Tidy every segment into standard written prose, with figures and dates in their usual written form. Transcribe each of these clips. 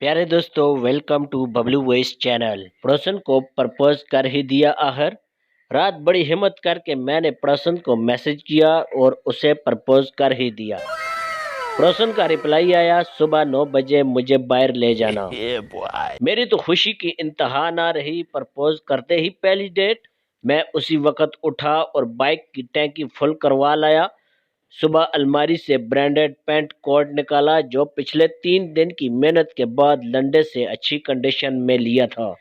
प्यारे दोस्तों, welcome to Bablu voice channel. पड़ोसन को प्रपोज कर ही दिया आखिर। रात बड़ी हिम्मत करके मैंने पड़ोसन को मैसेज किया और उसे प्रपोज कर ही दिया। पड़ोसन का रिप्लाई आया, सुबह 9 बजे मुझे बाहर ले जाना। मेरी तो खुशी की इंतहा ना रही। प्रपोज करते ही पहली डेट। मैं उसी वक्त उठा और बाइक की टैंकी फुल करवा लाया। सुबह अलमारी से ब्रांडेड पैंट कोट निकाला जो पिछले 3 दिन की मेहनत के बाद लंदे से अच्छी कंडीशन में लिया था।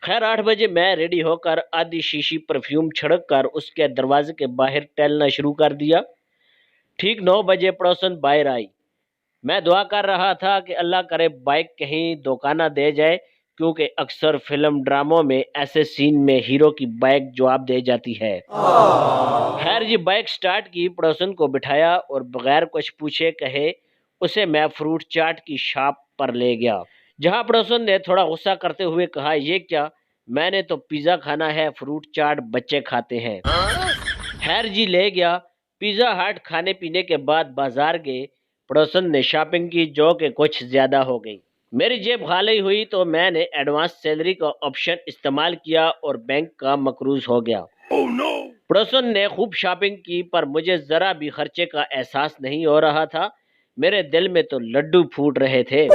खैर 8 बजे मैं रेडी होकर आधी शीशी परफ्यूम छिड़क कर उसके दरवाजे के बाहर टहलना शुरू कर दिया। ठीक 9 बजे पड़ोसन बाहर आई। मैं दुआ कर रहा था कि अल्लाह करे बाइक कहीं धोखा ना दे जाए, क्योंकि अक्सर फिल्म ड्रामों में ऐसे सीन में हीरो की बाइक जवाब दे जाती है। खैर जी, बाइक स्टार्ट की, पड़ोसन को बिठाया और बगैर कुछ पूछे कहे उसे मैं फ्रूट चाट की शॉप पर ले गया, जहां पड़ोसन ने थोड़ा गुस्सा करते हुए कहा, ये क्या, मैंने तो पिज़्ज़ा खाना है, फ्रूट चाट बच्चे खाते हैं। खैर जी, ले गया। पिज़्ज़ा हट खाने पीने के बाद बाजार गए। पड़ोसन ने शॉपिंग की जो कि कुछ ज़्यादा हो गई। मेरी जेब खाली हुई तो मैंने एडवांस सैलरी का ऑप्शन इस्तेमाल किया और बैंक का मकरूज हो गया। पड़ोसन ने खूब शॉपिंग की पर मुझे ज़रा भी खर्चे का एहसास नहीं हो रहा था। मेरे दिल में तो लड्डू फूट रहे थे।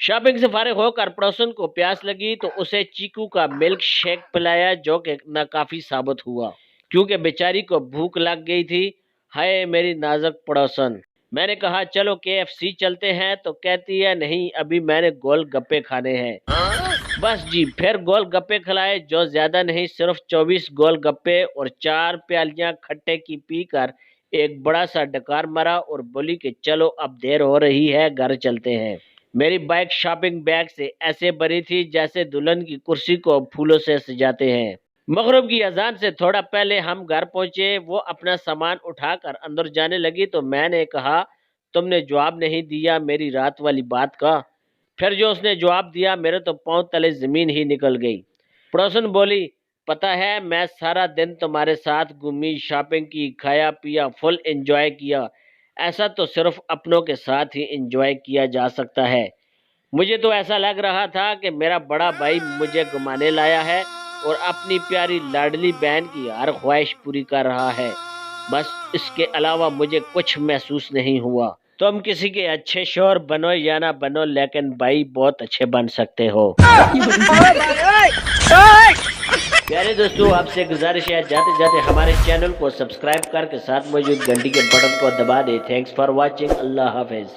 शॉपिंग से फारिग होकर पड़ोसन को प्यास लगी तो उसे चीकू का मिल्क शेक पिलाया जो कि नाकाफी साबित हुआ, क्योंकि बेचारी को भूख लग गई थी। हाय मेरी नाजुक पड़ोसन। मैंने कहा चलो KFC चलते हैं तो कहती है नहीं, अभी मैंने गोल गप्पे खाने हैं। बस जी, फिर गोल गप्पे खिलाए जो ज्यादा नहीं, सिर्फ 24 गोल गप्पे और 4 प्यालियां खट्टे की पीकर एक बड़ा सा डकार मारा और बोली कि चलो अब देर हो रही है, घर चलते हैं। मेरी बाइक शॉपिंग बैग से ऐसे भरी थी जैसे दुल्हन की कुर्सी को फूलों से सजाते हैं। मगरिब की अजान से थोड़ा पहले हम घर पहुंचे। वो अपना सामान उठाकर अंदर जाने लगी तो मैंने कहा, तुमने जवाब नहीं दिया मेरी रात वाली बात का। फिर जो उसने जवाब दिया, मेरे तो पांव तले जमीन ही निकल गई। पड़ोसन बोली, पता है मैं सारा दिन तुम्हारे साथ घूमी, शॉपिंग की, खाया पिया, फुल एंजॉय किया। ऐसा तो सिर्फ अपनों के साथ ही एंजॉय किया जा सकता है। मुझे तो ऐसा लग रहा था कि मेरा बड़ा भाई मुझे घुमाने लाया है और अपनी प्यारी लाडली बहन की हर ख्वाहिश पूरी कर रहा है। बस इसके अलावा मुझे कुछ महसूस नहीं हुआ। तुम किसी के अच्छे शोहर बनो या ना बनो, लेकिन भाई बहुत अच्छे बन सकते हो। प्यारे दोस्तों, आपसे गुजारिश है जाते जाते हमारे चैनल को सब्सक्राइब करके साथ मौजूद घंटी के बटन को दबा दें। Thanks for watching. Allah Hafiz.